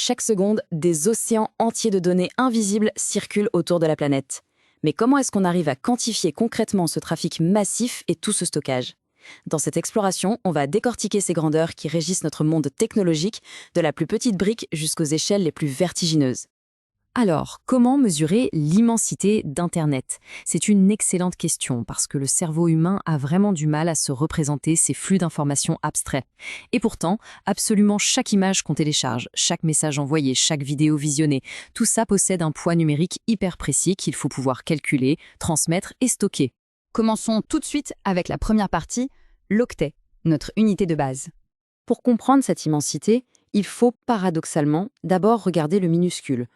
Chaque seconde, des océans entiers de données invisibles circulent autour de la planète. Mais comment est-ce qu'on arrive à quantifier concrètement ce trafic massif et tout ce stockage? Dans cette exploration, on va décortiquer ces grandeurs qui régissent notre monde technologique, de la plus petite brique jusqu'aux échelles les plus vertigineuses. Alors, comment mesurer l'immensité d'Internet? C'est une excellente question parce que le cerveau humain a vraiment du mal à se représenter ces flux d'informations abstraits. Et pourtant, absolument chaque image qu'on télécharge, chaque message envoyé, chaque vidéo visionnée, tout ça possède un poids numérique hyper précis qu'il faut pouvoir calculer, transmettre et stocker. Commençons tout de suite avec la première partie, l'octet, notre unité de base. Pour comprendre cette immensité, il faut paradoxalement d'abord regarder le minuscule.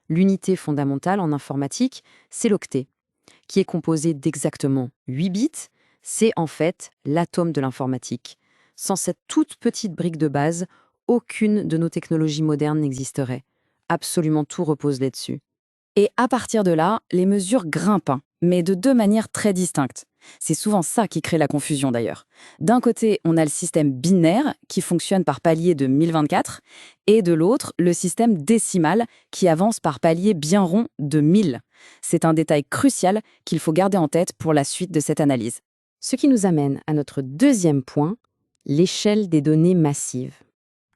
L'unité fondamentale en informatique, c'est l'octet, qui est composé d'exactement 8 bits. C'est en fait l'atome de l'informatique. Sans cette toute petite brique de base, aucune de nos technologies modernes n'existerait. Absolument tout repose là-dessus. Et à partir de là, les mesures grimpent, mais de deux manières très distinctes. C'est souvent ça qui crée la confusion d'ailleurs. D'un côté, on a le système binaire qui fonctionne par palier de 1024, et de l'autre, le système décimal qui avance par palier bien rond de 1000. C'est un détail crucial qu'il faut garder en tête pour la suite de cette analyse. Ce qui nous amène à notre deuxième point, l'échelle des données massives.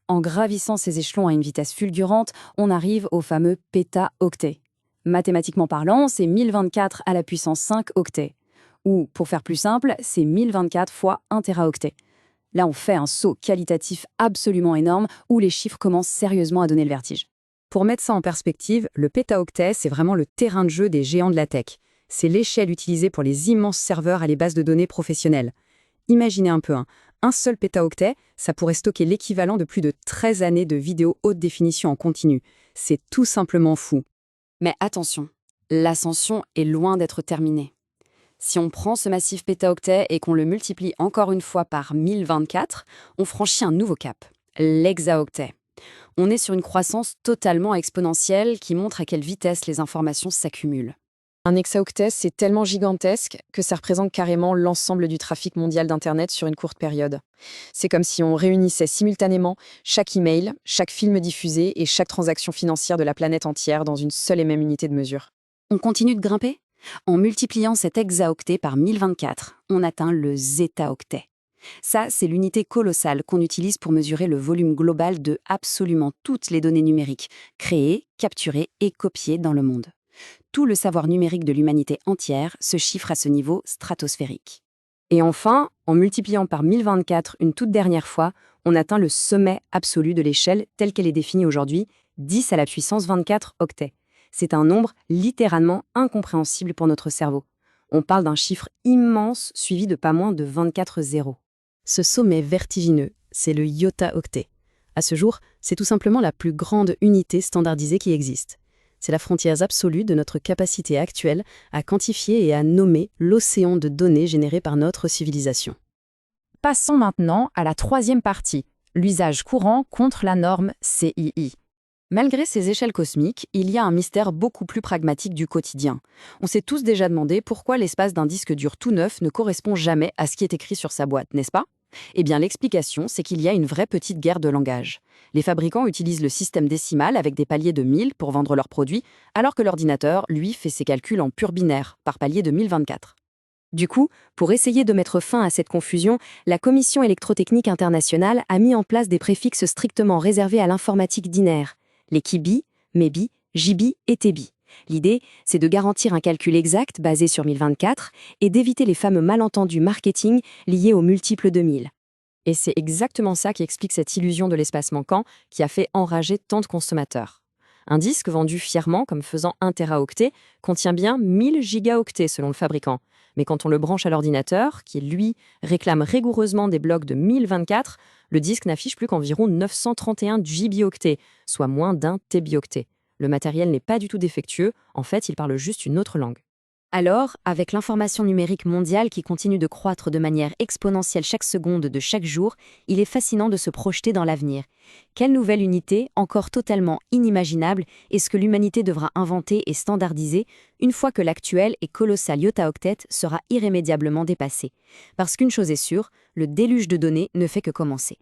En gravissant ces échelons à une vitesse fulgurante, on arrive au fameux pétaoctet. Mathématiquement parlant, c'est 1024 à la puissance 5 octets. Ou, pour faire plus simple, c'est 1024 fois 1 téraoctet. Là, on fait un saut qualitatif absolument énorme où les chiffres commencent sérieusement à donner le vertige. Pour mettre ça en perspective, le pétaoctet, c'est vraiment le terrain de jeu des géants de la tech. C'est l'échelle utilisée pour les immenses serveurs à les bases de données professionnelles. Imaginez un peu, un seul pétaoctet, ça pourrait stocker l'équivalent de plus de 13 années de vidéos haute définition en continu. C'est tout simplement fou. Mais attention, l'ascension est loin d'être terminée. Si on prend ce massif pétaoctet et qu'on le multiplie encore une fois par 1024, on franchit un nouveau cap, l'hexaoctet. On est sur une croissance totalement exponentielle qui montre à quelle vitesse les informations s'accumulent. Un hexaoctet, c'est tellement gigantesque que ça représente carrément l'ensemble du trafic mondial d'Internet sur une courte période. C'est comme si on réunissait simultanément chaque email, chaque film diffusé et chaque transaction financière de la planète entière dans une seule et même unité de mesure. On continue de grimper? En multipliant cet hexaoctet par 1024, on atteint le zétaoctet. Ça, c'est l'unité colossale qu'on utilise pour mesurer le volume global de absolument toutes les données numériques, créées, capturées et copiées dans le monde. Tout le savoir numérique de l'humanité entière se chiffre à ce niveau stratosphérique. Et enfin, en multipliant par 1024 une toute dernière fois, on atteint le sommet absolu de l'échelle telle qu'elle est définie aujourd'hui, 10 à la puissance 24 octets. C'est un nombre littéralement incompréhensible pour notre cerveau. On parle d'un chiffre immense suivi de pas moins de 24 zéros. Ce sommet vertigineux, c'est le iota-octet. À ce jour, c'est tout simplement la plus grande unité standardisée qui existe. C'est la frontière absolue de notre capacité actuelle à quantifier et à nommer l'océan de données généré par notre civilisation. Passons maintenant à la troisième partie, l'usage courant contre la norme CII. Malgré ces échelles cosmiques, il y a un mystère beaucoup plus pragmatique du quotidien. On s'est tous déjà demandé pourquoi l'espace d'un disque dur tout neuf ne correspond jamais à ce qui est écrit sur sa boîte, n'est-ce pas? Eh bien, l'explication, c'est qu'il y a une vraie petite guerre de langage. Les fabricants utilisent le système décimal avec des paliers de 1000 pour vendre leurs produits, alors que l'ordinateur, lui, fait ses calculs en pur binaire, par palier de 1024. Du coup, pour essayer de mettre fin à cette confusion, la Commission électrotechnique internationale a mis en place des préfixes strictement réservés à l'informatique dinaire, les kibi, mebi, jibi et tebi. L'idée, c'est de garantir un calcul exact basé sur 1024 et d'éviter les fameux malentendus marketing liés aux multiples de 1000. Et c'est exactement ça qui explique cette illusion de l'espace manquant qui a fait enrager tant de consommateurs. Un disque vendu fièrement comme faisant 1 téraoctet contient bien 1000 gigaoctets selon le fabricant. Mais quand on le branche à l'ordinateur, qui lui réclame rigoureusement des blocs de 1024, le disque n'affiche plus qu'environ 931 gibioctets, soit moins d'1 tébioctet. Le matériel n'est pas du tout défectueux, en fait il parle juste une autre langue. Alors, avec l'information numérique mondiale qui continue de croître de manière exponentielle chaque seconde de chaque jour, il est fascinant de se projeter dans l'avenir. Quelle nouvelle unité, encore totalement inimaginable, est-ce que l'humanité devra inventer et standardiser une fois que l'actuel et colossal iota-octet sera irrémédiablement dépassé? Parce qu'une chose est sûre, le déluge de données ne fait que commencer.